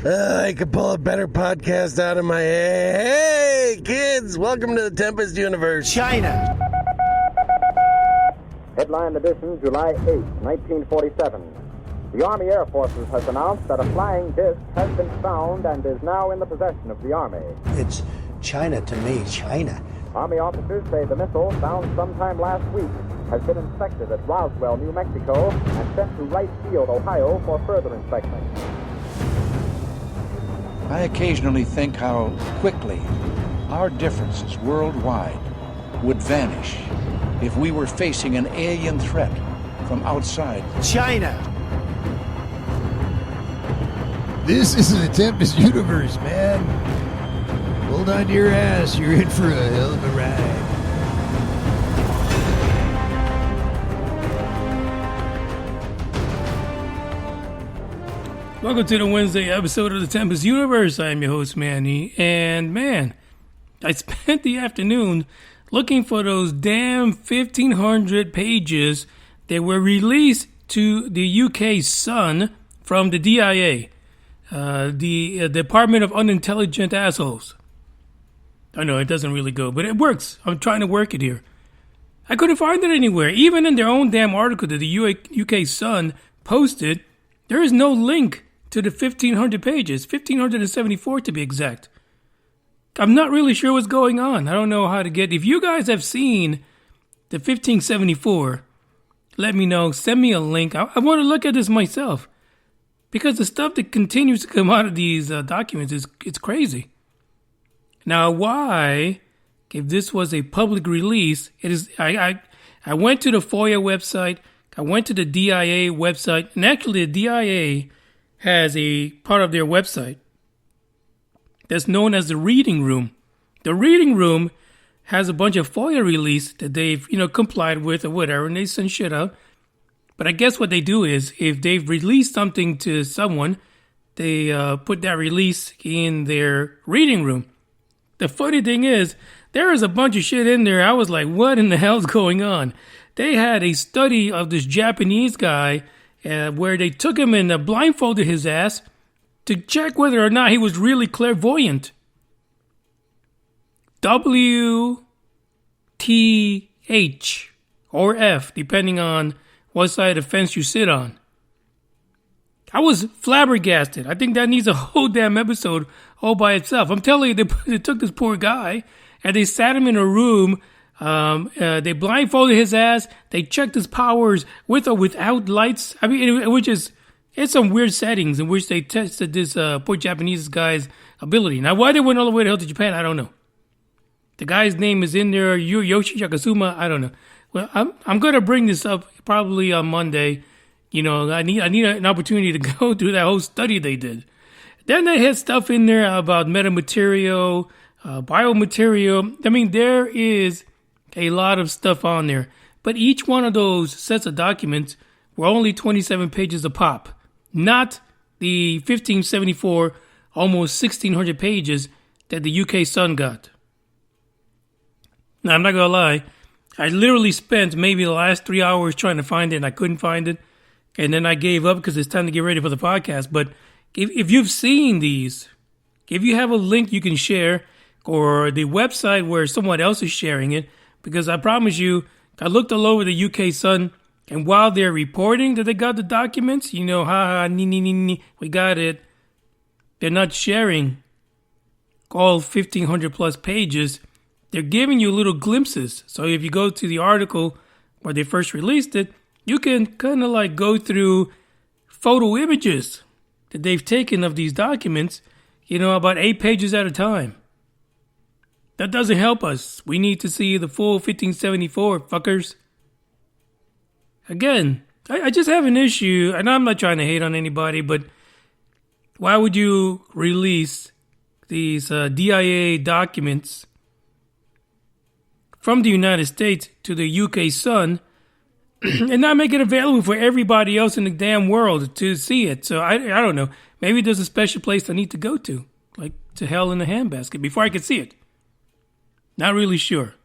I could pull a better podcast out of my head. Hey, kids, welcome to the Tempest Universe. China. Headline edition, July 8, 1947. The Army Air Forces has announced that a flying disc has been found and is now in the possession of the Army. It's China to me, China. Army officers say the missile, found sometime last week, has been inspected at Roswell, New Mexico, and sent to Wright Field, Ohio, for further inspection. I occasionally think how quickly our differences worldwide would vanish if we were facing an alien threat from outside. China. This is the Tempest Universe, man. Hold on to your ass. You're in for a hell of a ride. Welcome to the Wednesday episode of the Tempest Universe. I'm your host, Manny. And man, I spent the afternoon looking for those damn 1,500 pages that were released to the UK Sun from the DIA, the Department of Unintelligent Assholes. I know it doesn't really go, but it works. I'm trying to work it here. I couldn't find it anywhere. Even in their own damn article that the UK Sun posted, there is no link to the 1,500 pages, 1,574 to be exact. I'm not really sure what's going on. I don't know how to get... If you guys have seen the 1,574, let me know. Send me a link. I want to look at this myself. Because the stuff that continues to come out of these documents it's crazy. Now, why, if this was a public release, it is... I went to the FOIA website. I went to the DIA website. And actually, the DIA has a part of their website that's known as the Reading Room. The Reading Room has a bunch of FOIA release that they've, complied with or whatever, and they send shit out. But I guess what they do is, if they've released something to someone, they put that release in their reading room. The funny thing is, there is a bunch of shit in there. I was like, what in the hell's going on? They had a study of this Japanese guy where they took him and blindfolded his ass to check whether or not he was really clairvoyant. WTH or F, depending on what side of the fence you sit on. I was flabbergasted. I think that needs a whole damn episode all by itself. I'm telling you, they took this poor guy and they sat him in a room. They blindfolded his ass. They checked his powers with or without lights. I mean, it's some weird settings in which they tested this poor Japanese guy's ability. Now, why they went all the way to hell to Japan, I don't know. The guy's name is in there, Yoshi Yakasuma. I don't know. Well, I'm gonna bring this up probably on Monday. I need an opportunity to go through that whole study they did. Then they had stuff in there about metamaterial, biomaterial. I mean, there is a lot of stuff on there. But each one of those sets of documents were only 27 pages a pop. Not the 1,574, almost 1,600 pages that the UK Sun got. Now, I'm not going to lie. I literally spent maybe the last 3 hours trying to find it, and I couldn't find it. And then I gave up because it's time to get ready for the podcast. But if you've seen these, if you have a link you can share, or the website where someone else is sharing it, because I promise you, I looked all over the UK Sun, and while they're reporting that they got the documents, we got it, they're not sharing all 1,500 plus pages. They're giving you little glimpses. So if you go to the article where they first released it, you can kind of like go through photo images that they've taken of these documents, about 8 pages at a time. That doesn't help us. We need to see the full 1,574, fuckers. Again, I just have an issue, and I'm not trying to hate on anybody, but why would you release these DIA documents from the United States to the UK Sun and not make it available for everybody else in the damn world to see it? So I don't know. Maybe there's a special place I need to go to, like to hell in a handbasket, before I could see it. Not really sure.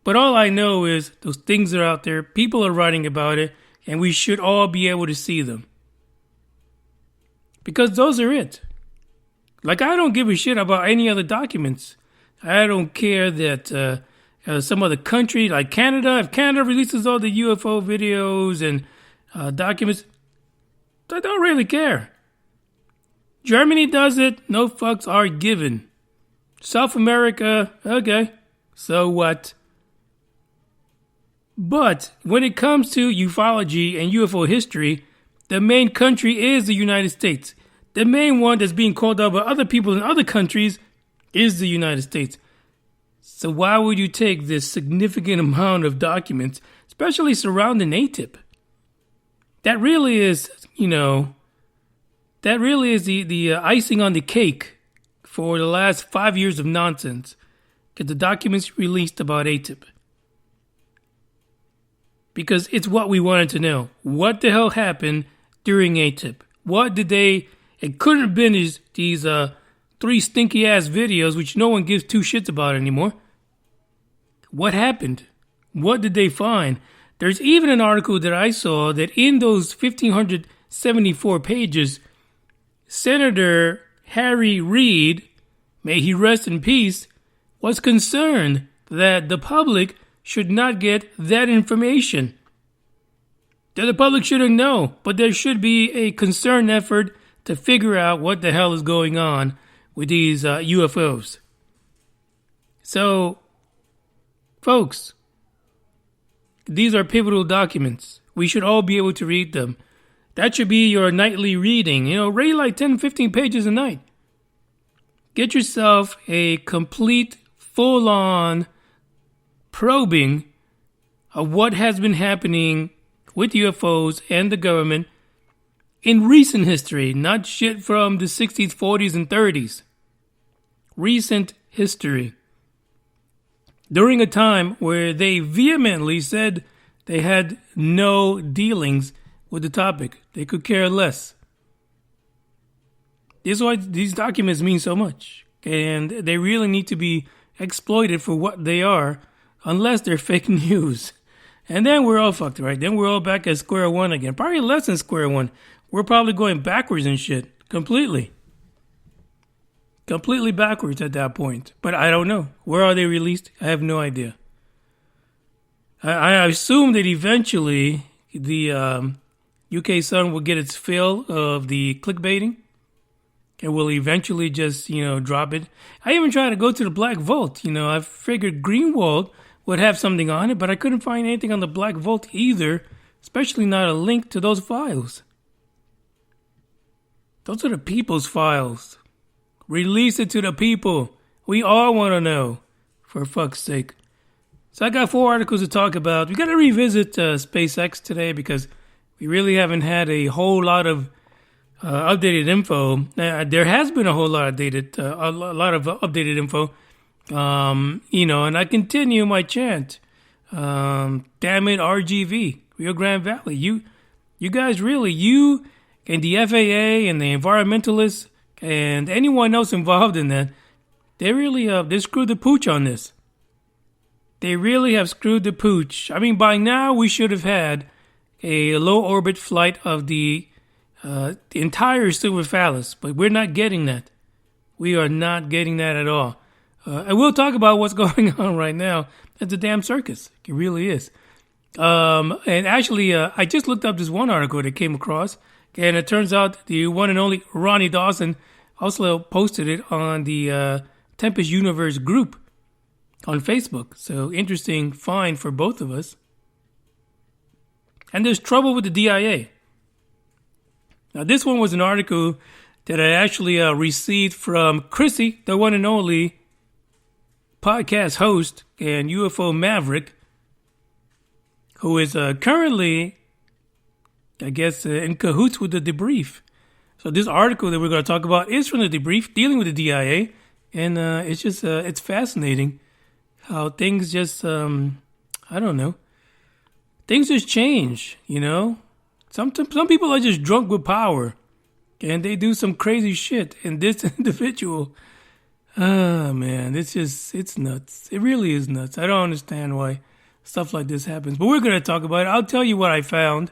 But all I know is those things are out there, people are writing about it, and we should all be able to see them. Because those are it. Like, I don't give a shit about any other documents. I don't care that some other country, like Canada, if Canada releases all the UFO videos and documents, I don't really care. Germany does it, no fucks are given. South America, okay, so what? But when it comes to ufology and UFO history, the main country is the United States. The main one that's being called out by other people in other countries is the United States. So why would you take this significant amount of documents, especially surrounding ATIP? That really is, the icing on the cake for the last 5 years of nonsense. Get the documents released about ATIP. Because it's what we wanted to know. What the hell happened during ATIP? What did they... It couldn't have been these 3 stinky ass videos, which no one gives 2 shits about anymore. What happened? What did they find? There's even an article that I saw that in those 1,574 pages, Senator Harry Reid, may he rest in peace, was concerned that the public should not get that information. That the public shouldn't know, but there should be a concerned effort to figure out what the hell is going on with these UFOs. So, folks, these are pivotal documents. We should all be able to read them. That should be your nightly reading. Read like 10, 15 pages a night. Get yourself a complete, full-on probing of what has been happening with UFOs and the government in recent history, not shit from the 60s, 40s, and 30s. Recent history. During a time where they vehemently said they had no dealings with the topic. They could care less. This is why these documents mean so much. And they really need to be exploited for what they are, unless they're fake news. And then we're all fucked, right? Then we're all back at square one again. Probably less than square one. We're probably going backwards and shit. Completely backwards at that point. But I don't know. Where are they released? I have no idea. I assume that eventually the UK Sun will get its fill of the clickbaiting. And will eventually just, drop it. I even tried to go to the Black Vault. I figured Greenwald would have something on it, but I couldn't find anything on the Black Vault either, especially not a link to those files. Those are the people's files. Release it to the people. We all want to know, for fuck's sake. So I got 4 articles to talk about. We got to revisit SpaceX today because we really haven't had a whole lot of updated info. There has been a whole lot of updated info. And I continue my chant. Damn it, RGV, Rio Grande Valley. You guys really, you and the FAA and the environmentalists and anyone else involved in that, they really they screwed the pooch on this. They really have screwed the pooch. I mean, by now we should have had a low orbit flight of the entire silver phallus, but we're not getting that. We are not getting that at all. I will talk about what's going on right now. It's a damn circus. It really is. And actually, I just looked up this one article that came across, and it turns out the one and only Ronnie Dawson also posted it on the Tempest Universe group on Facebook. So interesting find for both of us. And there's trouble with the DIA. Now, this one was an article that I actually received from Chrissy, the one and only podcast host and UFO Maverick, who is currently, I guess, in cahoots with the debrief. So this article that we're going to talk about is from the debrief, dealing with the DIA, and it's just, it's fascinating how things just, I don't know, things just change, Some people are just drunk with power, and they do some crazy shit. And this individual, man, it's nuts. It really is nuts. I don't understand why stuff like this happens. But we're going to talk about it. I'll tell you what I found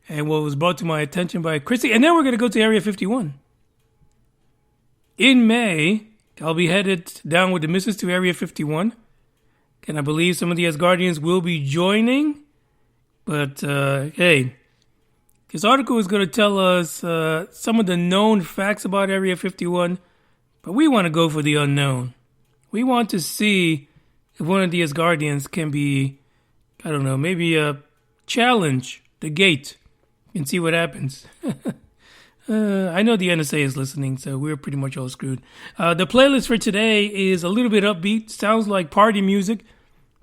and what was brought to my attention by Chrissy. And then we're going to go to Area 51. in May, I'll be headed down with the missus to Area 51. And I believe some of the Asgardians will be joining. But, hey, this article is going to tell us some of the known facts about Area 51. But we want to go for the unknown. We want to see if one of the Asgardians can be, I don't know, maybe challenge the gate and see what happens. I know the NSA is listening, so we're pretty much all screwed. The playlist for today is a little bit upbeat. Sounds like party music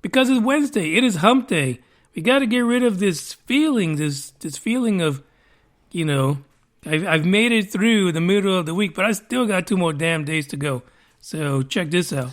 because it's Wednesday. It is hump day. We got to get rid of this feeling, this feeling of, you know, I've made it through the middle of the week, but I still got 2 more damn days to go. So check this out.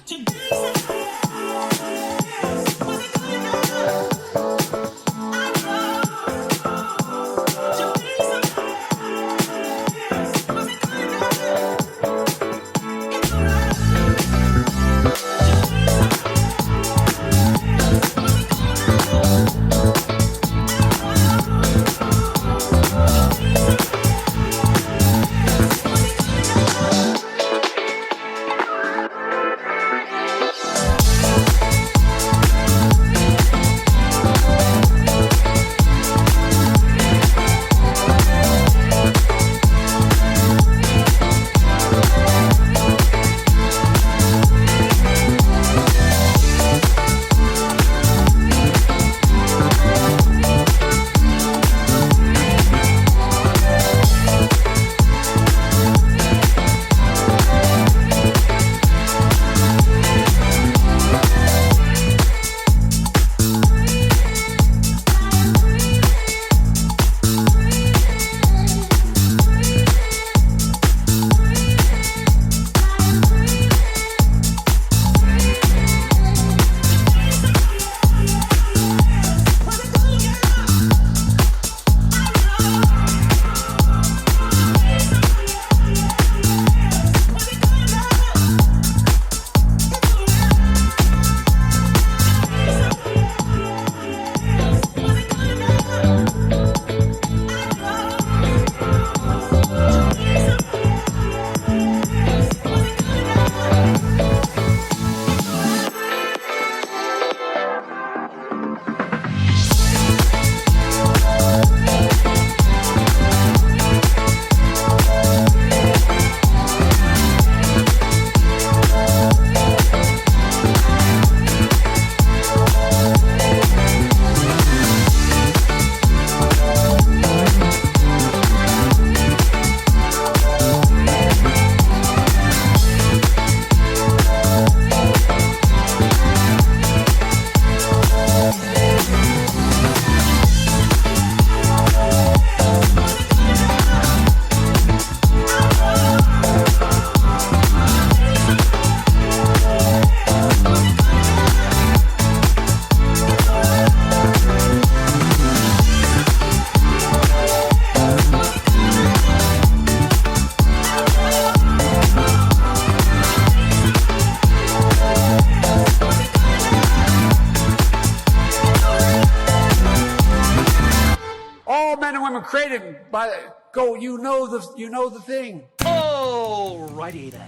Created by go, you know the thing. Oh, righty then.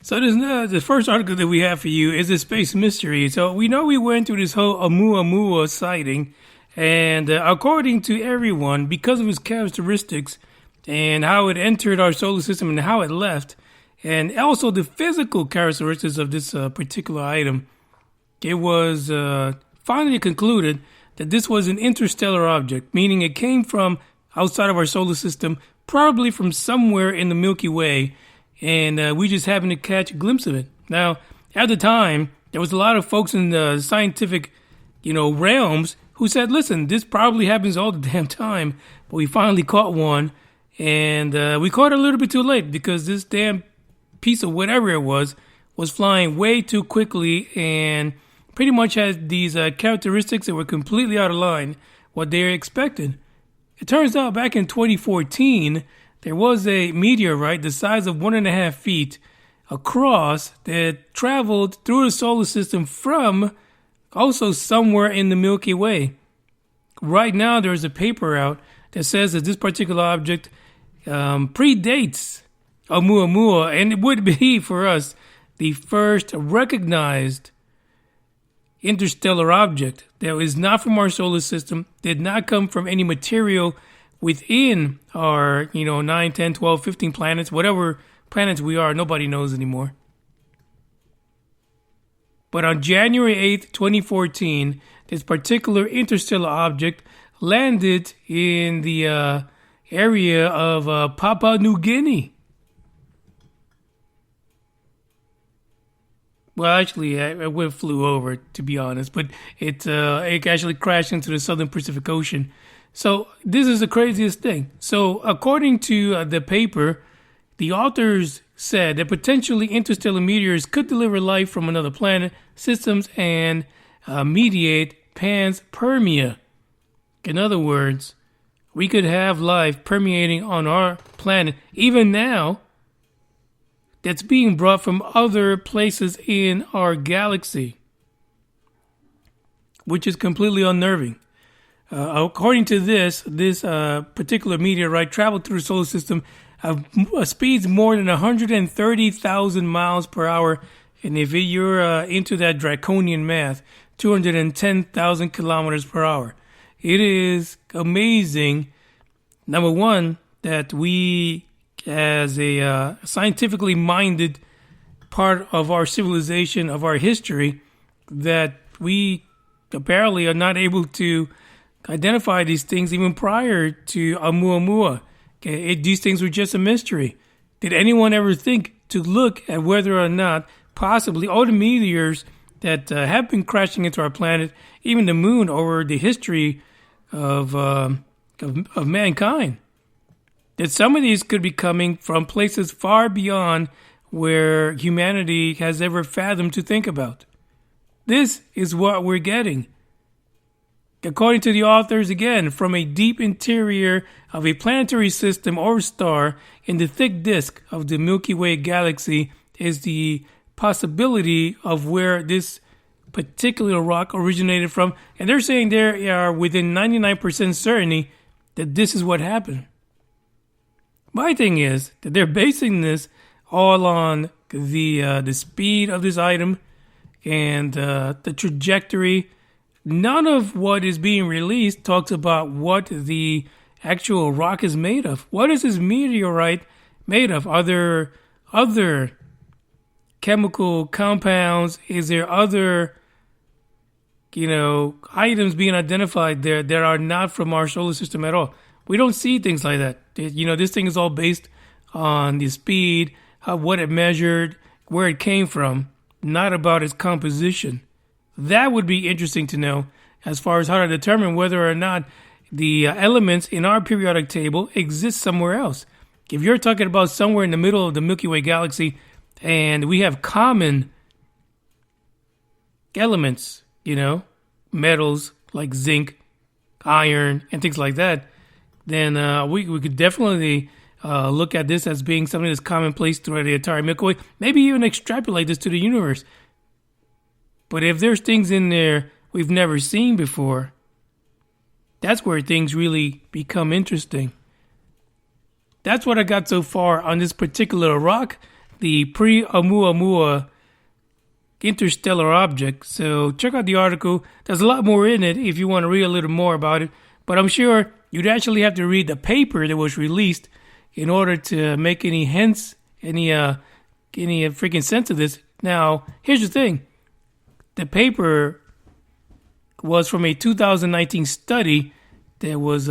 So the first article that we have for you is a space mystery. So we know we went through this whole Oumuamua sighting. And according to everyone, because of its characteristics and how it entered our solar system and how it left, and also the physical characteristics of this particular item, it was finally concluded that this was an interstellar object, meaning it came from outside of our solar system, probably from somewhere in the Milky Way, and we just happened to catch a glimpse of it. Now, at the time, there was a lot of folks in the scientific, realms who said, listen, this probably happens all the damn time, but we finally caught one, and we caught it a little bit too late because this damn piece of whatever it was flying way too quickly and pretty much had these characteristics that were completely out of line what they expected. It turns out back in 2014, there was a meteorite the size of 1.5 feet across that traveled through the solar system from also somewhere in the Milky Way. Right now, there's a paper out that says that this particular object predates Oumuamua, and it would be, for us, the first recognized interstellar object that is not from our solar system, did not come from any material within our, 9, 10, 12, 15 planets, whatever planets we are, nobody knows anymore. But on January 8th, 2014, this particular interstellar object landed in the area of Papua New Guinea. Well, actually, it flew over, to be honest, but it actually crashed into the southern Pacific Ocean. So this is the craziest thing. So according to the paper, the authors said that potentially interstellar meteors could deliver life from another planet, systems, and mediate panspermia. In other words, we could have life permeating on our planet, even now, that's being brought from other places in our galaxy, which is completely unnerving. According to this particular meteorite traveled through the solar system at speeds more than 130,000 miles per hour. And if you're into that draconian math, 210,000 kilometers per hour. It is amazing, number one, that we, as a scientifically minded part of our civilization, of our history, that we apparently are not able to identify these things even prior to Oumuamua. These things were just a mystery. Did anyone ever think to look at whether or not possibly all the meteors that have been crashing into our planet, even the moon, over the history of mankind, that some of these could be coming from places far beyond where humanity has ever fathomed to think about? This is what we're getting. According to the authors, again, from a deep interior of a planetary system or star in the thick disk of the Milky Way galaxy is the possibility of where this particular rock originated from. And they're saying they are within 99% certainty that this is what happened. My thing is that they're basing this all on the speed of this item and the trajectory. None of what is being released talks about what the actual rock is made of. What is this meteorite made of? Are there other chemical compounds? Is there other, items being identified there that are not from our solar system at all? We don't see things like that. This thing is all based on the speed, what it measured, where it came from, not about its composition. That would be interesting to know as far as how to determine whether or not the elements in our periodic table exist somewhere else. If you're talking about somewhere in the middle of the Milky Way galaxy and we have common elements, metals like zinc, iron, and things like that, then we could definitely look at this as being something that's commonplace throughout the entire Milky Way. Maybe even extrapolate this to the universe. But if there's things in there we've never seen before, that's where things really become interesting. That's what I got so far on this particular rock, the pre-Oumuamua interstellar object. So check out the article. There's a lot more in it if you want to read a little more about it. But I'm sure you'd actually have to read the paper that was released in order to make any freaking sense of this. Now, here's the thing. The paper was from a 2019 study that was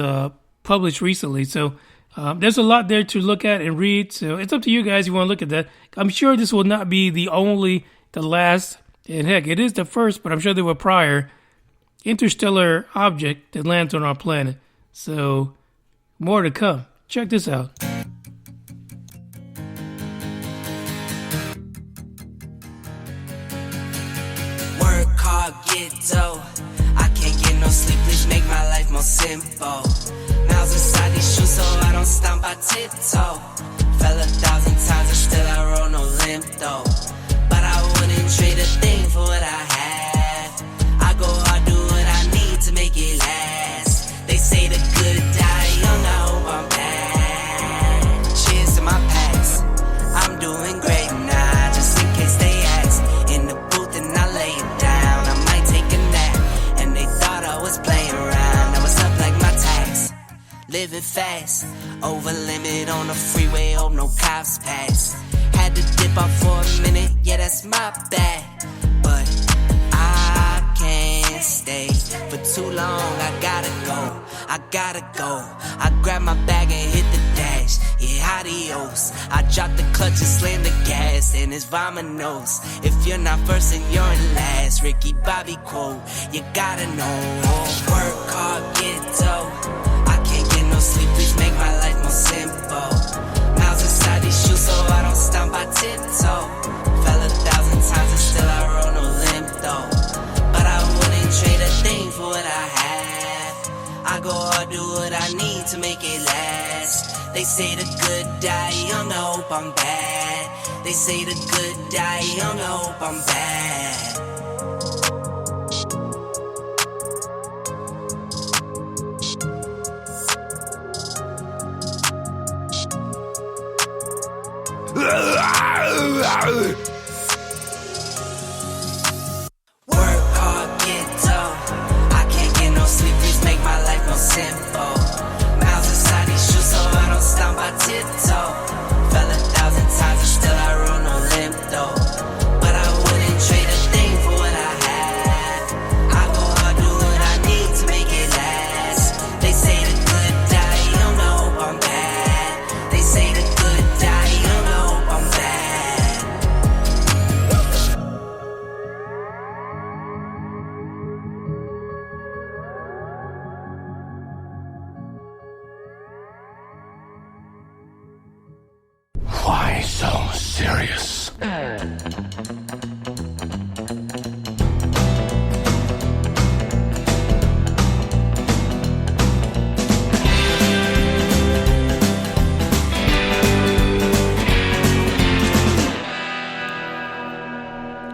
published recently. So there's a lot there to look at and read. So it's up to you guys if you want to look at that. I'm sure this will not be the last, and heck, it is the first, but I'm sure there were prior interstellar object that lands on our planet. So more to come. Check this out. Get dough. I can't get no sleep, please make my life more simple. Now Miles inside these shoes so I don't stomp, I tiptoe. Fell 1,000 times and still I roll no limp though. But I wouldn't trade a thing for what I have. I go hard, do what I need to make it last. They say the good die young, I hope I'm back. Cheers to my past, I'm doing great now, just in case they ask. In the booth and I lay it down, I might take a nap. And they thought I was playing around, I was up like my tax. Living fast, over limit on the freeway, hope no cops pass. Had to dip out for a minute, yeah that's my bad. But I can't stay for too long, I gotta go. I grab my bag and hit the dash, yeah adios. I drop the clutch and slam the gas, and it's vamonos. If you're not first and you're in last, Ricky Bobby quote, you gotta know. Work hard, get dough. I can't get no sleep, please make my life more simple. Miles inside these shoes so I don't stomp, I tiptoe. Fell 1,000 times and still I roll no limp though. But I wouldn't trade a thing for what I have. I go hard, do what I need to make it last. They say the good die young, I hope I'm bad. They say the good die young, I hope I'm bad. Work hard, get dough. I can't get no sleep, please make my life more simple. Miles inside these shoes so I don't stomp, I tiptoe. Fell 1,000 times and still I roll no limp though. But I wouldn't trade a thing for what I have. I go hard, do what I need to make it last. They say the good die young, I hope I'm bad. They say the good die young, I hope I'm bad. Why so serious?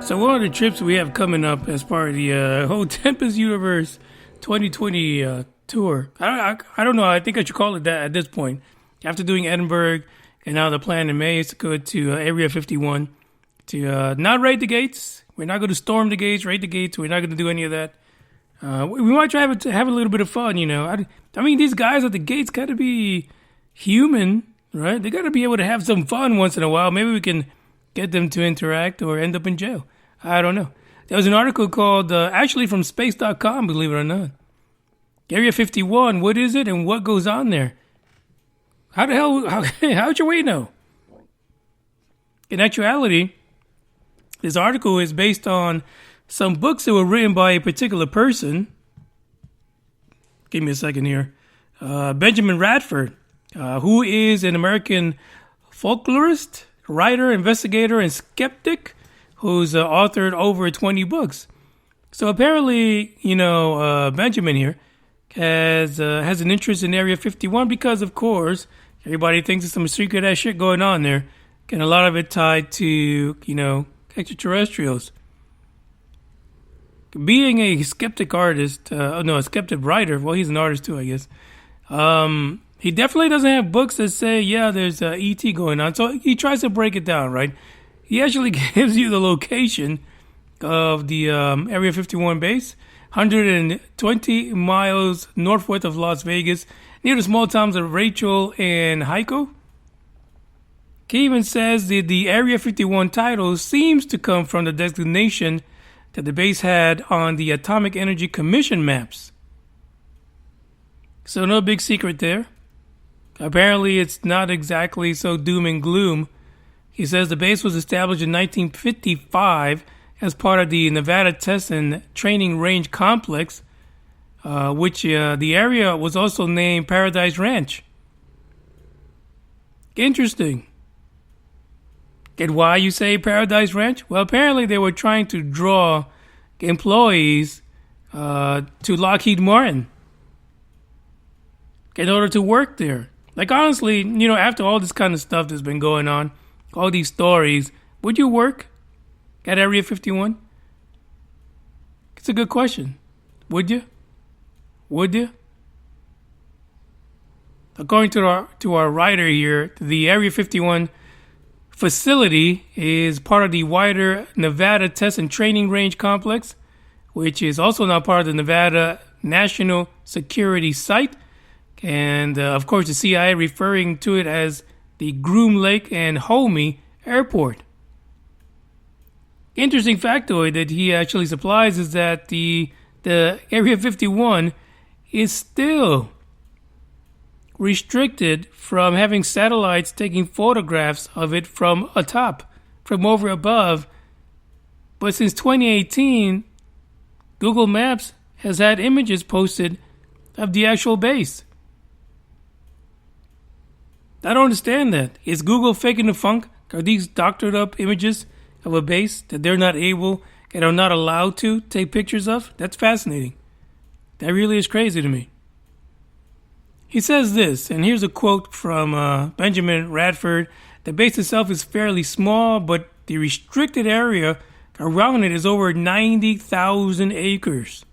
So one of the trips we have coming up as part of the whole Tempest Universe 2020 tour. I don't know. I think I should call it that at this point. After doing Edinburgh, and now the plan in May is to go to Area 51 to not raid the gates. We're not going to storm the gates, raid the gates. We're not going to do any of that. We might try to have a little bit of fun, you know. I mean, these guys at the gates got to be human, right? They got to be able to have some fun once in a while. Maybe we can get them to interact or end up in jail. I don't know. There was an article called, actually from space.com, believe it or not. Area 51, what is it and what goes on there? How the hell, how'd your way know? In actuality, this article is based on some books that were written by a particular person. Give me a second here. Benjamin Radford, who is an American folklorist, writer, investigator, and skeptic who's authored over 20 books. So apparently, you know, Benjamin here has an interest in Area 51 because, of course, everybody thinks there's some secret ass shit going on there, and a lot of it tied to, you know, extraterrestrials. Being a skeptic artist, a skeptic writer, well, he's an artist too, I guess. He definitely doesn't have books that say, yeah, there's ET going on. So he tries to break it down, right? He actually gives you the location of the Area 51 base, 120 miles northwest of Las Vegas, near the small towns of Rachel and Hyco. He even says that the Area 51 title seems to come from the designation that the base had on the Atomic Energy Commission maps. So no big secret there. Apparently it's not exactly so doom and gloom. He says the base was established in 1955 as part of the Nevada Test and Training Range Complex, which the area was also named Paradise Ranch. Interesting. And why you say Paradise Ranch? Well, apparently they were trying to draw employees to Lockheed Martin. in order to work there. Like, honestly, after all this kind of stuff that's been going on, all these stories, would you work at Area 51? It's a good question. Would you? Would you? According to our writer here, the Area 51 facility is part of the wider Nevada Test and Training Range Complex, which is also now part of the Nevada National Security Site. And, of course, the CIA referring to it as the Groom Lake and Homey Airport. Interesting factoid that he actually supplies is that the Area 51 is still restricted from having satellites taking photographs of it from atop, from over above. But since 2018, Google Maps has had images posted of the actual base. I don't understand that. Is Google faking the funk? Are these doctored up images of a base that they're not able and are not allowed to take pictures of? That's fascinating. That really is crazy to me. He says this, and here's a quote from Benjamin Radford. The base itself is fairly small, but the restricted area around it is over 90,000 acres.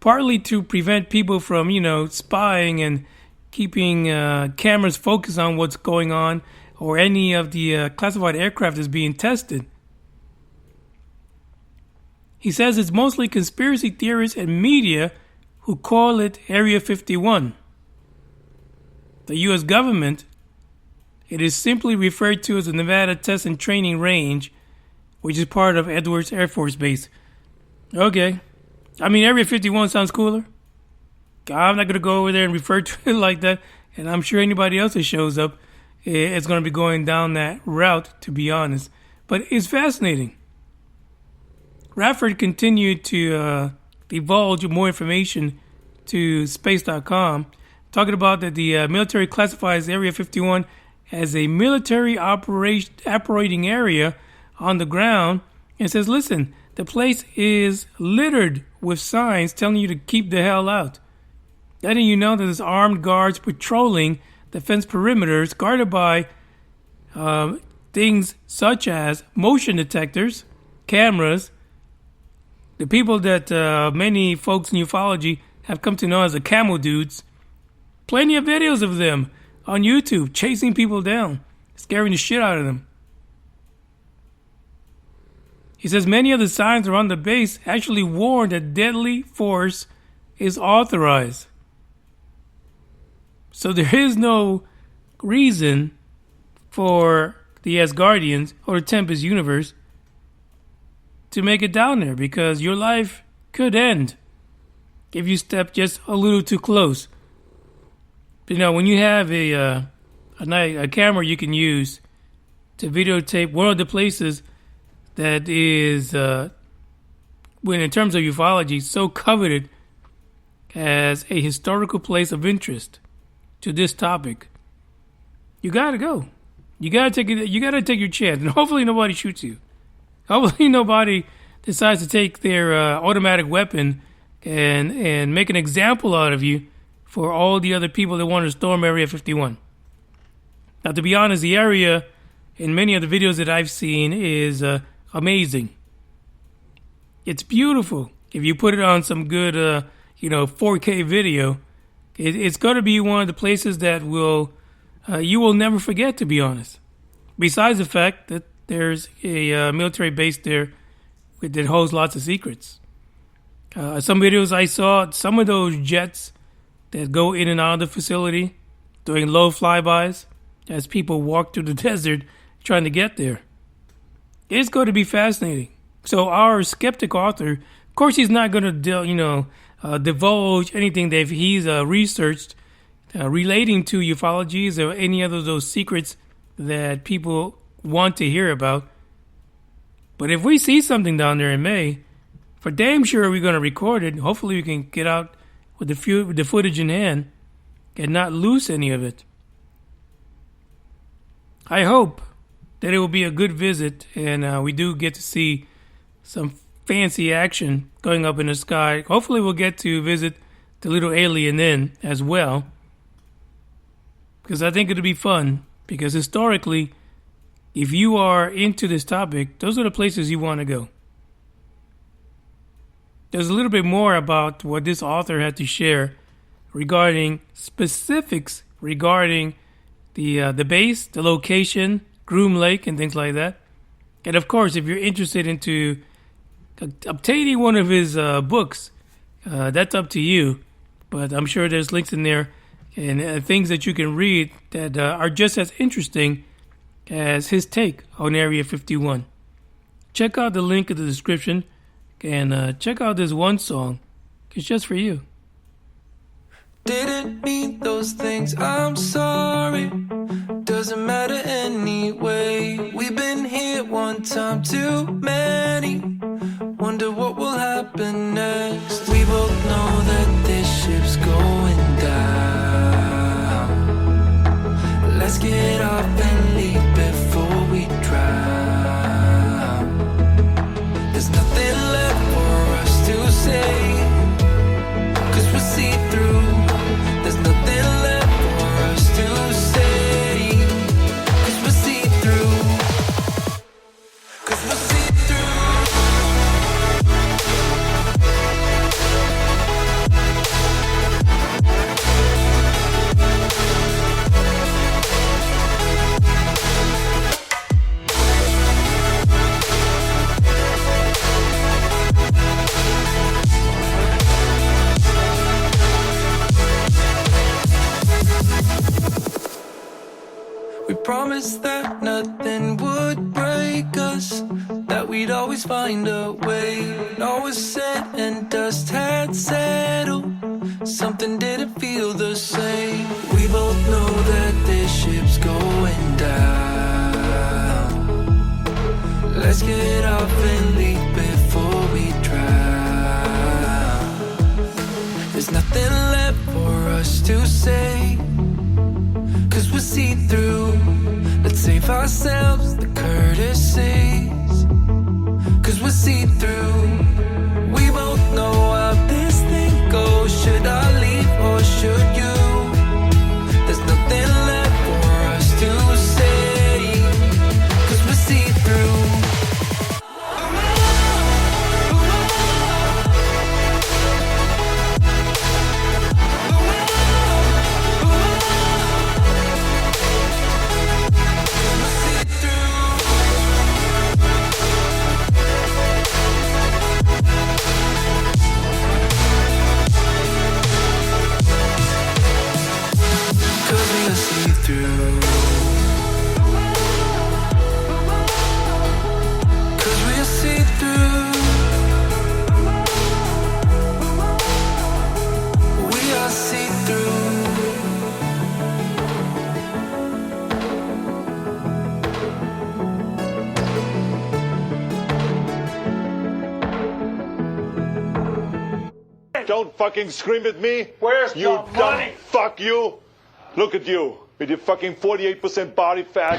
Partly to prevent people from, spying and keeping cameras focused on what's going on or any of the classified aircraft is being tested. He says it's mostly conspiracy theorists and media who call it Area 51. The U.S. government, it is simply referred to as the Nevada Test and Training Range, which is part of Edwards Air Force Base. Okay. I mean, Area 51 sounds cooler. I'm not going to go over there and refer to it like that, and I'm sure anybody else that shows up is going to be going down that route, to be honest. But it's fascinating. Radford continued to divulge more information to space.com, talking about that the military classifies Area 51 as a military operating area on the ground, and says, listen, the place is littered with signs telling you to keep the hell out. Letting you know that there's armed guards patrolling the fence perimeters guarded by things such as motion detectors, cameras, the people that many folks in ufology have come to know as the camel dudes. Plenty of videos of them on YouTube chasing people down, scaring the shit out of them. He says many of the signs around the base actually warn that deadly force is authorized. So there is no reason for the Asgardians or the Tempest universe to make it down there, because your life could end if you step just a little too close. When you have a camera you can use to videotape one of the places that is, when in terms of ufology, so coveted as a historical place of interest to this topic, you gotta go. You gotta take it. You gotta take your chance, and hopefully nobody shoots you. Hopefully nobody decides to take their automatic weapon and make an example out of you for all the other people that want to storm Area 51. Now, to be honest, the area in many of the videos that I've seen is amazing. It's beautiful. If you put it on some good, 4K video, it's going to be one of the places that you will never forget, to be honest. Besides the fact that there's a military base there that holds lots of secrets. Some videos I saw, some of those jets that go in and out of the facility doing low flybys as people walk through the desert trying to get there. It's going to be fascinating. So our skeptic author, of course, he's not going to, divulge anything that he's researched relating to ufologies or any other of those secrets that people want to hear about. But if we see something down there in May, for damn sure we're going to record it. Hopefully we can get out with the footage in hand and not lose any of it. I hope that it will be a good visit and we do get to see some fancy action going up in the sky. Hopefully we'll get to visit the little alien in as well, because I think it'll be fun. Because historically, if you are into this topic, those are the places you want to go. There's a little bit more about what this author had to share regarding specifics regarding the base, the location, Groom Lake, and things like that. And of course, if you're interested into obtaining one of his books, that's up to you. But I'm sure there's links in there and things that you can read that are just as interesting as his take on Area 51. Check out the link in the description and check out this one song. It's just for you. Didn't mean those things, I'm sorry. Doesn't matter anyway. We've been here one time too many. Wonder what will happen next. We both know that this ship's going down. Let's get off and leave before we drown. There's nothing left for us to say, 'cause we're see-through. There's nothing left for us to say, 'cause we're see-through. 'Cause we're see-through. We promised that nothing would break us, that we'd always find a way. When all was said and dust had settled, something didn't feel the same. We both know that this ship's going down. Let's get off and leave before we drown. There's nothing left for us to say, 'cause we're see-through. Let's save ourselves the courtesies, 'cause we're see-through. We both know how this thing goes. Should I leave or should you? There's nothing left for us to say, 'cause we're see-through. Don't fucking scream at me. Where's you the money? Dumb fuck you. Look at you with your fucking 48% body fat.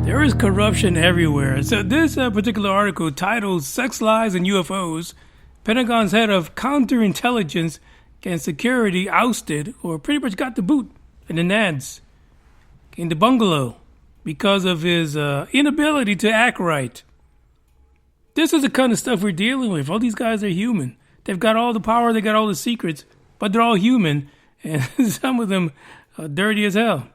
There is corruption everywhere. So this particular article titled Sex Lies and UFOs, Pentagon's head of counterintelligence and security ousted, or pretty much got the boot in the nads in the bungalow because of his inability to act right. This is the kind of stuff we're dealing with. All these guys are human. They've got all the power, they got all the secrets, but they're all human, and some of them are dirty as hell.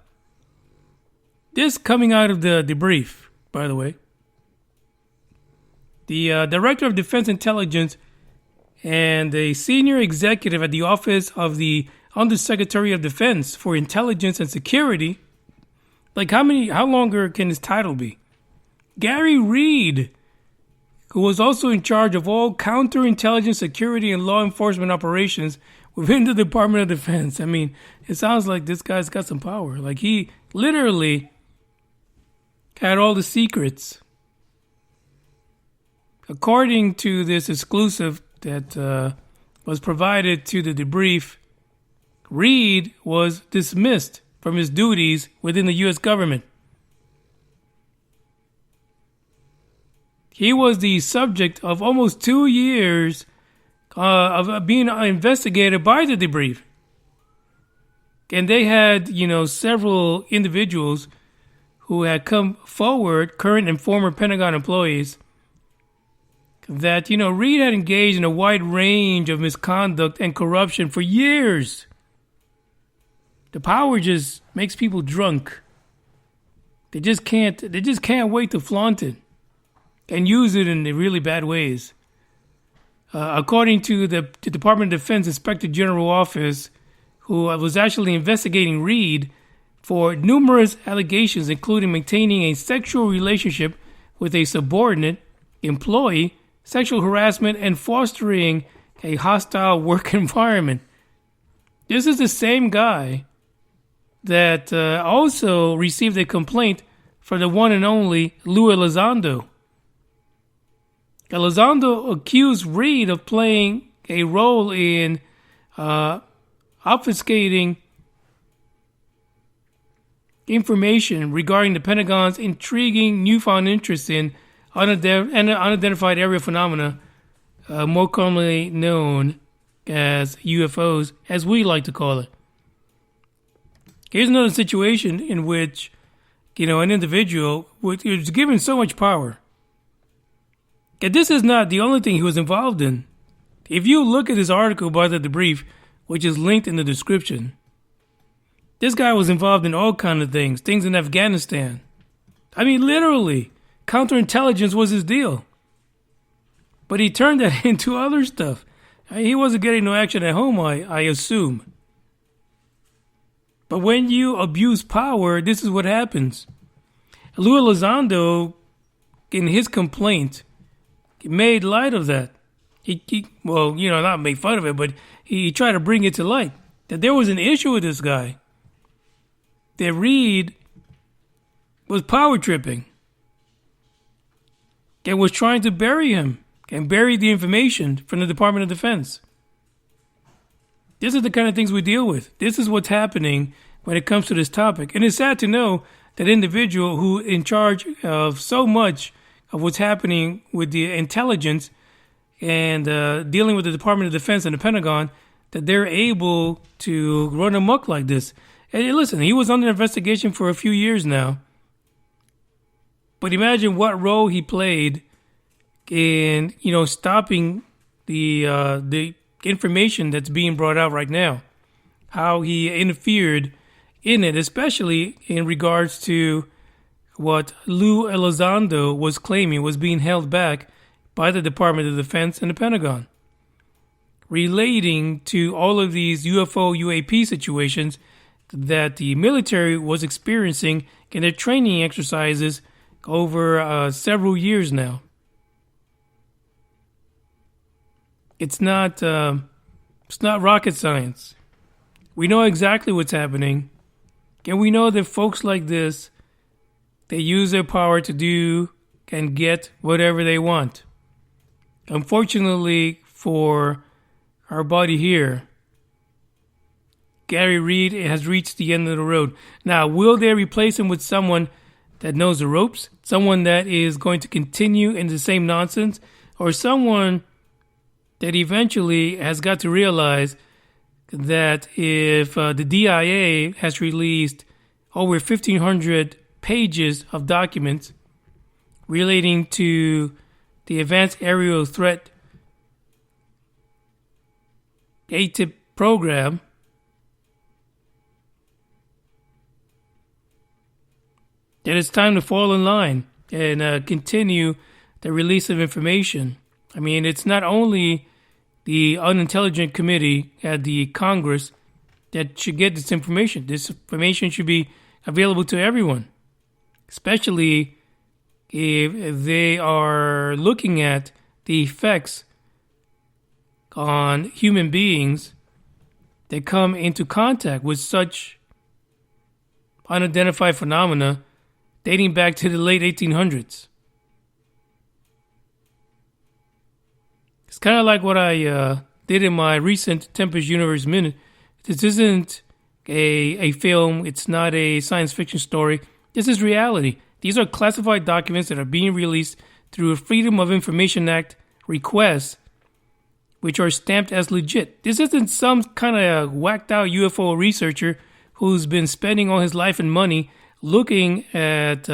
This coming out of the debrief, by the way. The Director of Defense Intelligence and a senior executive at the Office of the Undersecretary of Defense for Intelligence and Security. Like, how longer can his title be? Gary Reed, who was also in charge of all counterintelligence, security, and law enforcement operations within the Department of Defense. I mean, it sounds like this guy's got some power. Like, he literally had all the secrets. according to this exclusive that was provided to the debrief, Reed was dismissed from his duties within the U.S. government. He was the subject of almost 2 years of being investigated by the debrief. And they had, several individuals who had come forward, current and former Pentagon employees, that, Reed had engaged in a wide range of misconduct and corruption for years. The power just makes people drunk. They just can't wait to flaunt it and use it in really bad ways. According to the Department of Defense Inspector General Office, who was actually investigating Reed for numerous allegations, including maintaining a sexual relationship with a subordinate employee, sexual harassment, and fostering a hostile work environment. This is the same guy that also received a complaint for the one and only Lou Elizondo. Elizondo accused Reed of playing a role in obfuscating information regarding the Pentagon's intriguing newfound interest in unidentified area phenomena, more commonly known as UFOs, as we like to call it. Here's another situation in which, an individual was given so much power. And this is not the only thing he was involved in. If you look at this article by the debrief, which is linked in the description, this guy was involved in all kinds of things in Afghanistan. I mean, literally, counterintelligence was his deal. But he turned that into other stuff. He wasn't getting no action at home, I assume. But when you abuse power, this is what happens. Lou Elizondo, in his complaint, made light of that. He not make fun of it, but he tried to bring it to light. That there was an issue with this guy. That Reed was power tripping. And was trying to bury him. And bury the information from the Department of Defense. This is the kind of things we deal with. This is what's happening when it comes to this topic. And it's sad to know that individual who in charge of so much of what's happening with the intelligence and dealing with the Department of Defense and the Pentagon, that they're able to run amok like this. And listen, he was under investigation for a few years now. But imagine what role he played in, stopping the information that's being brought out right now. How he interfered in it, especially in regards to what Lou Elizondo was claiming was being held back by the Department of Defense and the Pentagon, relating to all of these UFO UAP situations that the military was experiencing in their training exercises over several years now. It's not rocket science. We know exactly what's happening, and we know that folks like this, they use their power to do and get whatever they want. Unfortunately for our buddy here, Gary Reed has reached the end of the road. Now, will they replace him with someone that knows the ropes? Someone that is going to continue in the same nonsense? Or someone that eventually has got to realize that if the DIA has released over 1,500 pages of documents relating to the Advanced Aerial Threat ATIP program, that it's time to fall in line and continue the release of information. I mean, it's not only the Unintelligent Committee at the Congress that should get this information. This information should be available to everyone, especially if they are looking at the effects on human beings that come into contact with such unidentified phenomena dating back to the late 1800s. It's kind of like what I did in my recent Tempest Universe Minute. This isn't a film. It's not a science fiction story. This is reality. These are classified documents that are being released through a Freedom of Information Act requests, which are stamped as legit. This isn't some kind of whacked out UFO researcher who's been spending all his life and money looking at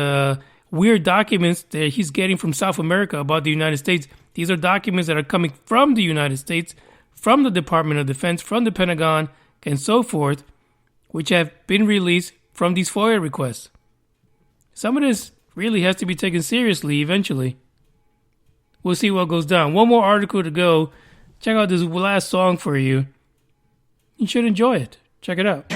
weird documents that he's getting from South America about the United States. These are documents that are coming from the United States, from the Department of Defense, from the Pentagon, and so forth, which have been released from these FOIA requests. Some of this really has to be taken seriously eventually. We'll see what goes down. One more article to go. Check out this last song for you. You should enjoy it. Check it out.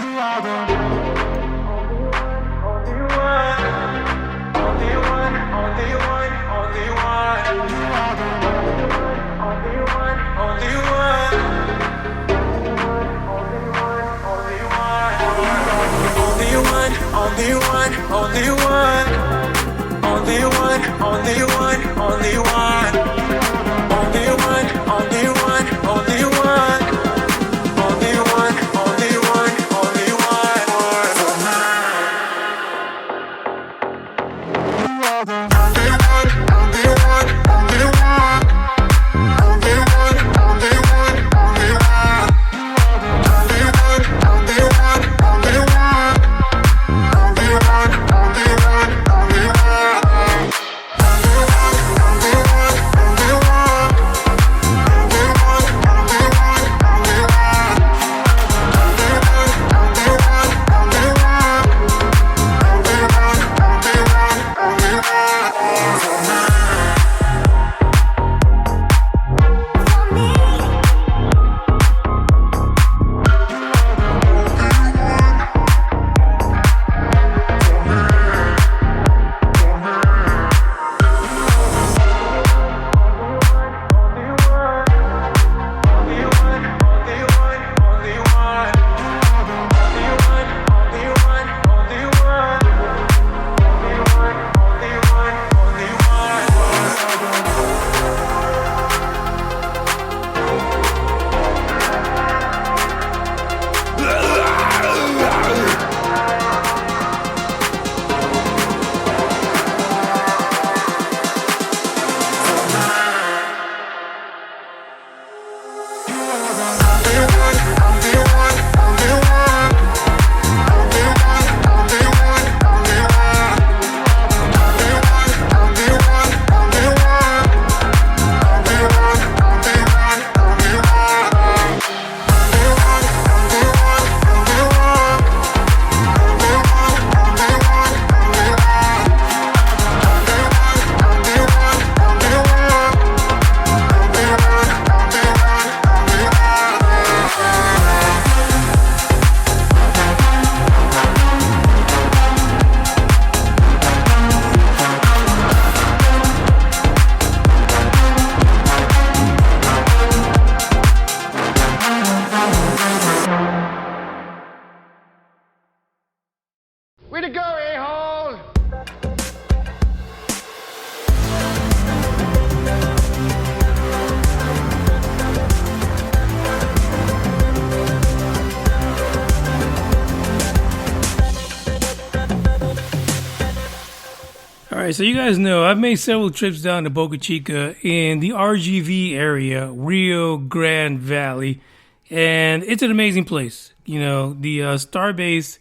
Alright, so you guys know I've made several trips down to Boca Chica in the RGV area, Rio Grande Valley, and it's an amazing place. You know, the Starbase,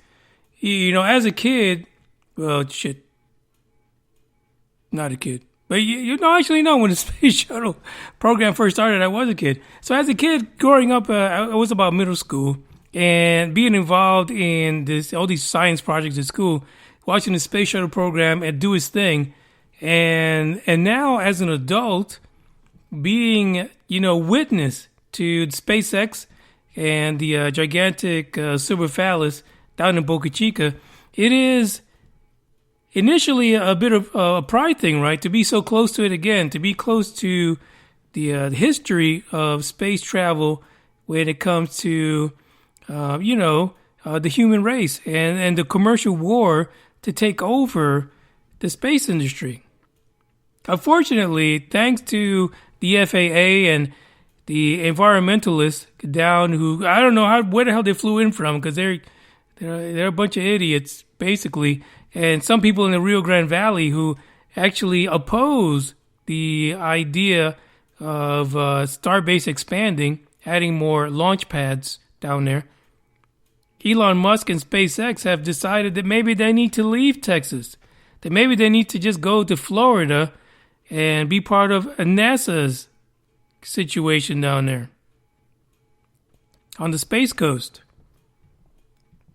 you know, as a kid, well, shit, not a kid. But you know, actually, no, when the space shuttle program first started, I was a kid. So as a kid growing up, I was about middle school, and being involved in all these science projects at school, watching the space shuttle program and do its thing. And now as an adult, being, you know, witness to SpaceX and the gigantic silver phallus down in Boca Chica, it is initially a bit of a pride thing, right? To be so close to it again, to be close to the history of space travel when it comes to, the human race and the commercial war to take over the space industry. Unfortunately, thanks to the FAA the environmentalists down who, I don't know where the hell they flew in from, because they're a bunch of idiots, basically. And some people in the Rio Grande Valley who actually oppose the idea of Starbase expanding, adding more launch pads down there. Elon Musk and SpaceX have decided that maybe they need to leave Texas, that maybe they need to just go to Florida and be part of NASA's situation down there on the Space Coast.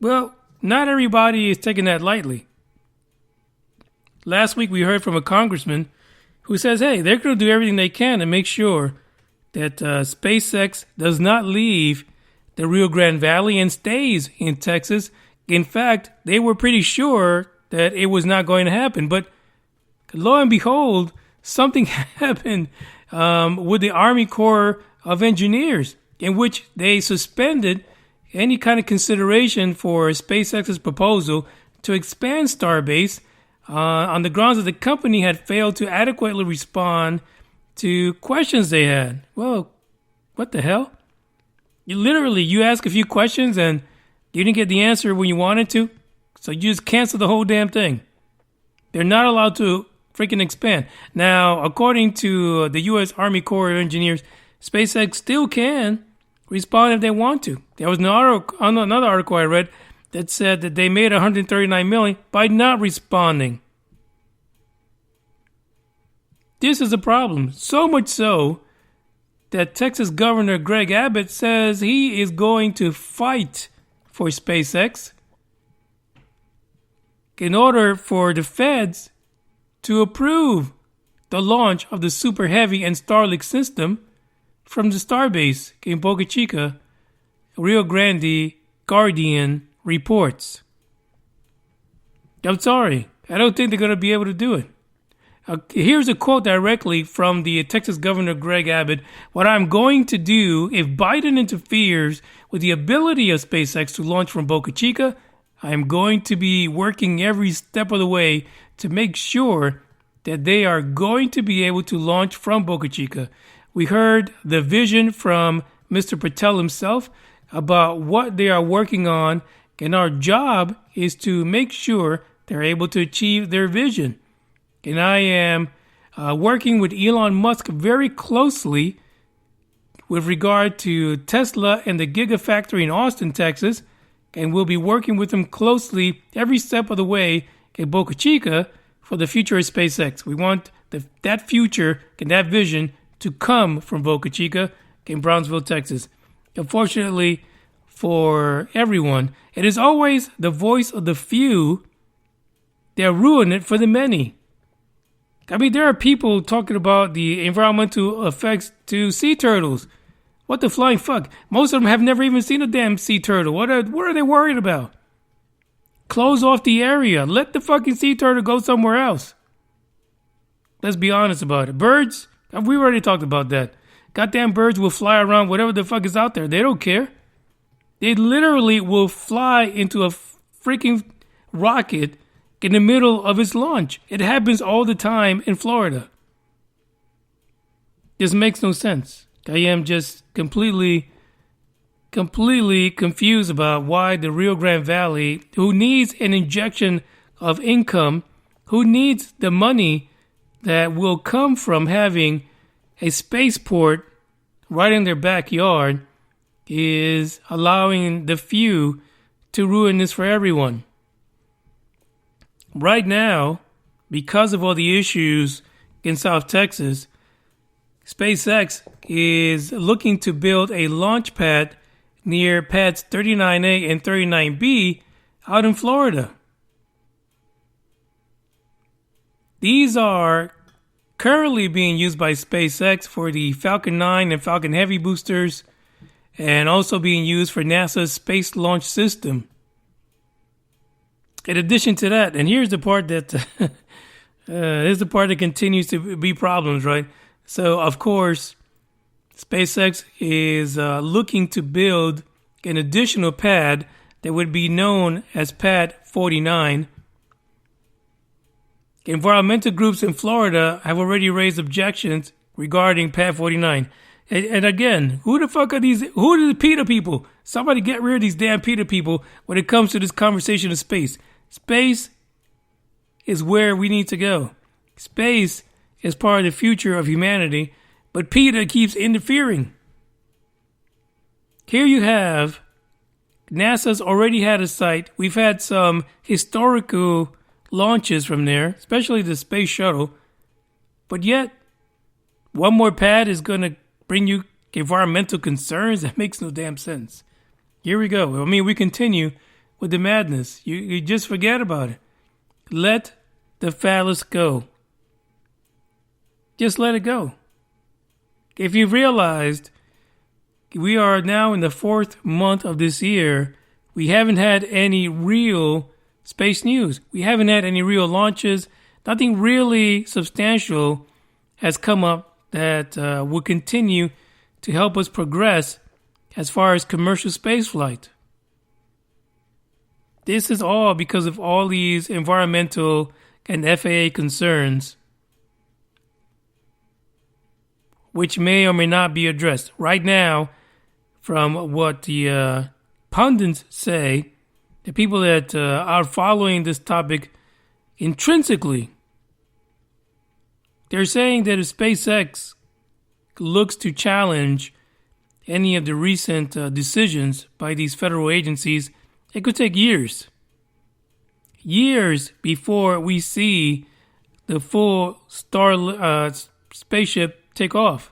Well, not everybody is taking that lightly. Last week we heard from a congressman who says, hey, they're going to do everything they can to make sure that SpaceX does not leave the Rio Grande Valley and stays in Texas. In fact, they were pretty sure that it was not going to happen. But lo and behold, something happened with the Army Corps of Engineers, in which they suspended any kind of consideration for SpaceX's proposal to expand Starbase on the grounds that the company had failed to adequately respond to questions they had. Well, what the hell? You ask a few questions and you didn't get the answer when you wanted to, so you just cancel the whole damn thing. They're not allowed to freaking expand. Now, according to the U.S. Army Corps of Engineers, SpaceX still can respond if they want to. There was another article I read that said that they made $139 million by not responding. This is a problem. So much so that Texas Governor Greg Abbott says he is going to fight for SpaceX in order for the feds to approve the launch of the Super Heavy and Starlink system from the Starbase in Boca Chica. Rio Grande Guardian reports. I'm sorry, I don't think they're going to be able to do it. Here's a quote directly from the Texas Governor Greg Abbott. What I'm going to do if Biden interferes with the ability of SpaceX to launch from Boca Chica, I'm going to be working every step of the way to make sure that they are going to be able to launch from Boca Chica. We heard the vision from Mr. Patel himself about what they are working on, and our job is to make sure they're able to achieve their vision. And I am working with Elon Musk very closely with regard to Tesla and the Gigafactory in Austin, Texas, and we'll be working with them closely every step of the way in Boca Chica for the future of SpaceX. We want that future and that vision to come from Boca Chica in Brownsville, Texas. Unfortunately for everyone, it is always the voice of the few that ruin it for the many. I mean, there are people talking about the environmental effects to sea turtles. What the flying fuck? Most of them have never even seen a damn sea turtle. What are they worried about? Close off the area. Let the fucking sea turtle go somewhere else. Let's be honest about it. Birds, we already talked about that. Goddamn birds will fly around whatever the fuck is out there. They don't care. They literally will fly into a freaking rocket in the middle of its launch. It happens all the time in Florida. This makes no sense. I am just completely confused about why the Rio Grande Valley, who needs an injection of income, who needs the money that will come from having a spaceport right in their backyard, is allowing the few to ruin this for everyone. Right now, because of all the issues in South Texas, SpaceX is looking to build a launch pad near pads 39A and 39B out in Florida. These are currently being used by SpaceX for the Falcon 9 and Falcon Heavy boosters, and also being used for NASA's Space Launch System. In addition to that, and here's the part that here's the part that continues to be problems, right? So, of course, SpaceX is looking to build an additional pad that would be known as Pad 49. Environmental groups in Florida have already raised objections regarding Pad 49. And again, who the fuck are these? Who are the PETA people? Somebody get rid of these damn PETA people when it comes to this conversation of space. Space is where we need to go. Space is part of the future of humanity, but PETA keeps interfering. Here you have NASA's already had a site. We've had some historical launches from there, especially the space shuttle. But yet, one more pad is going to bring you environmental concerns? That makes no damn sense. Here we go. I mean, we continue with the madness. You just forget about it. Let the phallus go. Just let it go. If you've realized, we are now in the 4th month of this year. We haven't had any real space news. We haven't had any real launches. Nothing really substantial has come up that will continue to help us progress as far as commercial spaceflight. This is all because of all these environmental and FAA concerns, which may or may not be addressed. Right now, from what the pundits say, the people that are following this topic intrinsically, they're saying that if SpaceX looks to challenge any of the recent decisions by these federal agencies, it could take years. Years before we see the full spaceship take off.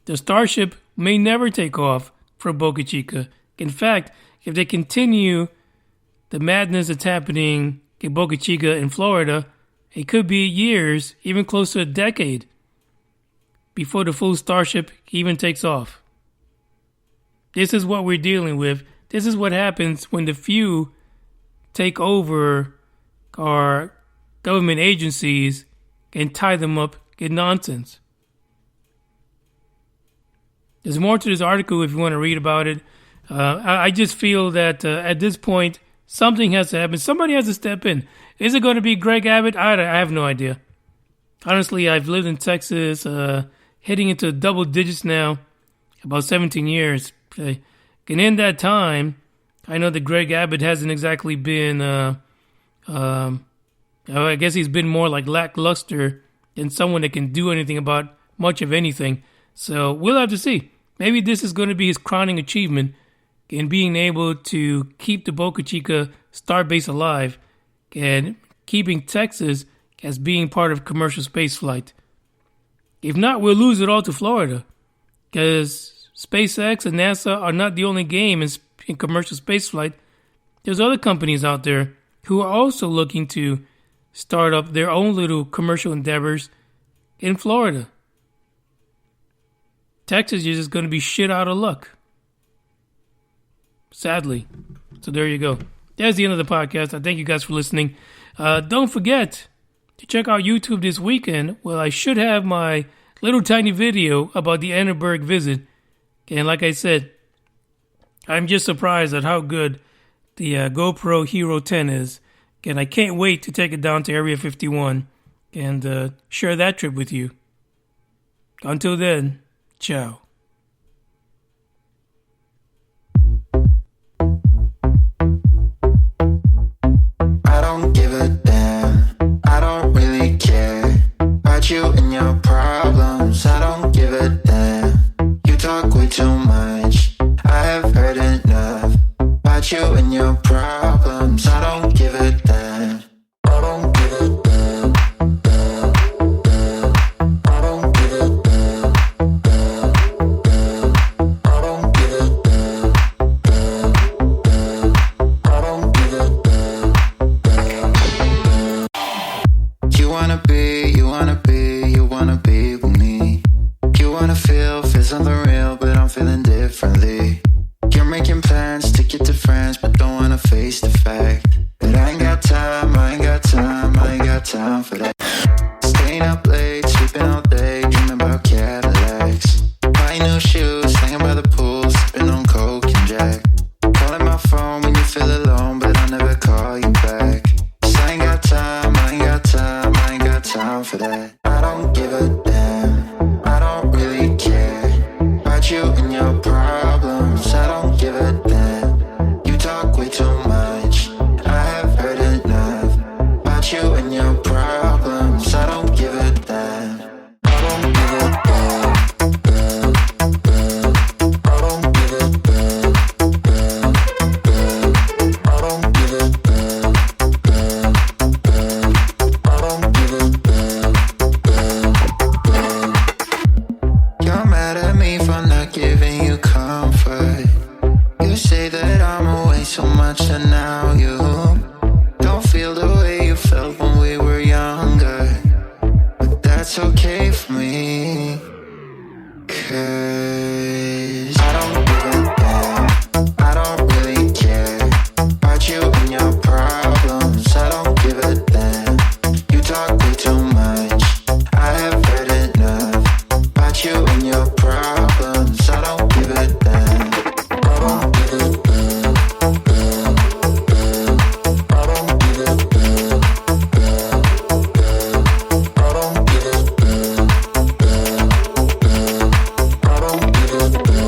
The Starship may never take off from Boca Chica. In fact, if they continue the madness that's happening in Boca Chica in Florida, it could be years, even close to a decade, before the full Starship even takes off. This is what we're dealing with. This is what happens when the few take over our government agencies and tie them up in nonsense. There's more to this article if you want to read about it. I just feel that at this point, something has to happen. Somebody has to step in. Is it going to be Greg Abbott? I have no idea. Honestly, I've lived in Texas, heading into double digits now, about 17 years. And in that time, I know that Greg Abbott hasn't exactly been, I guess he's been more like lackluster than someone that can do anything about much of anything. So we'll have to see. Maybe this is going to be his crowning achievement in being able to keep the Boca Chica starbase alive and keeping Texas as being part of commercial spaceflight. If not, we'll lose it all to Florida, because SpaceX and NASA are not the only game in commercial spaceflight. There's other companies out there who are also looking to start up their own little commercial endeavors in Florida. Texas is just going to be shit out of luck. Sadly. So there you go. That's the end of the podcast. I thank you guys for listening. Don't forget to check out YouTube this weekend. Well, I should have my little tiny video about the Annenberg visit. And like I said, I'm just surprised at how good the GoPro Hero 10 is. And I can't wait to take it down to Area-51 and share that trip with you. Until then, ciao. I don't give a damn. I don't really care about you and your problems. I don't give a damn. You talk way too much. I have heard enough about you and your problems. I don't give a damn. I don't give a damn. Damn, damn. I don't give a damn. Damn, damn. I don't give a damn. Damn, damn. I don't give a damn. Damn, damn. You wanna be with me. You wanna feel something real, but I'm feeling differently. You're making plans to get to France, but don't wanna face the fact that I ain't got time, I ain't got time, I ain't got time for that. Staying up late, sleeping all day, dreaming about Cadillacs. Buying new shoes, hanging by the pool, sipping on Coke and Jack. Calling my phone when you feel alone, but I'll never call you back. 'Cause I ain't got time, I ain't got time, I ain't got time for that. I don't give a damn, I don't really care So now you don't feel the way you felt when we were younger. But that's okay for me, 'cause I don't give a damn. I don't really care about you and your problems. I don't give a damn. You talk way too much. I have heard enough about you and your problems. I don't give a damn. I don't give a damn. I don't give a damn. I don't give a damn.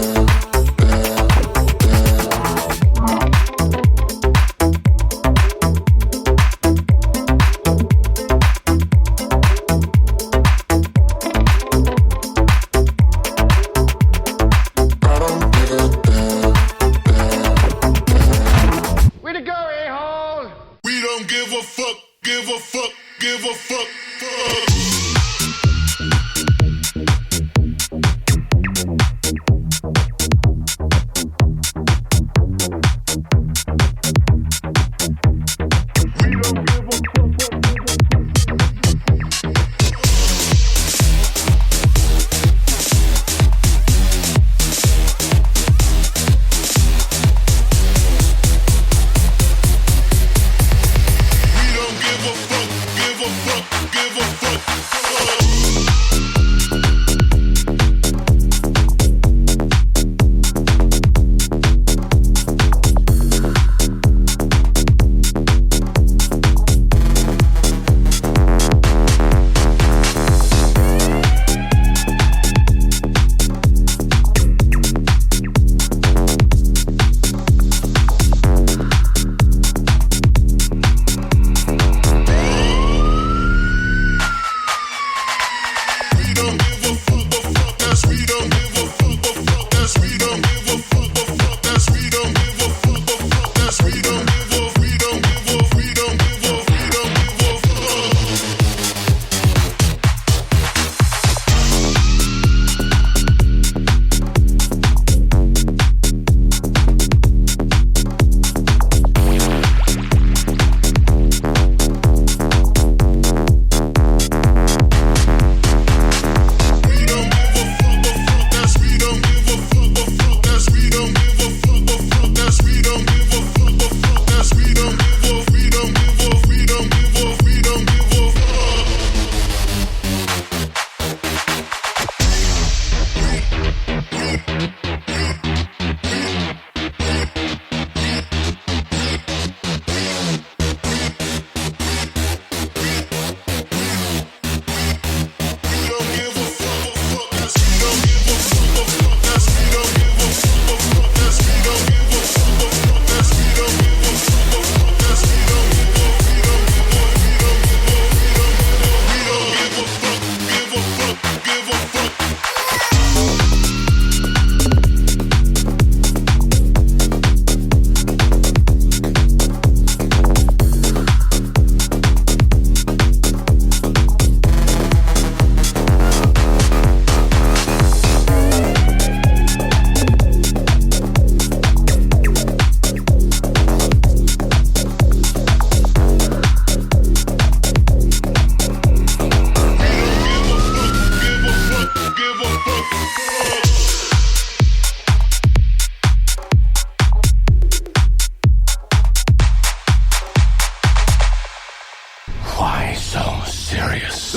I don't give a damn. Way to go, a-hole! We don't give a fuck, give a fuck, give a fuck, fuck. Why so serious?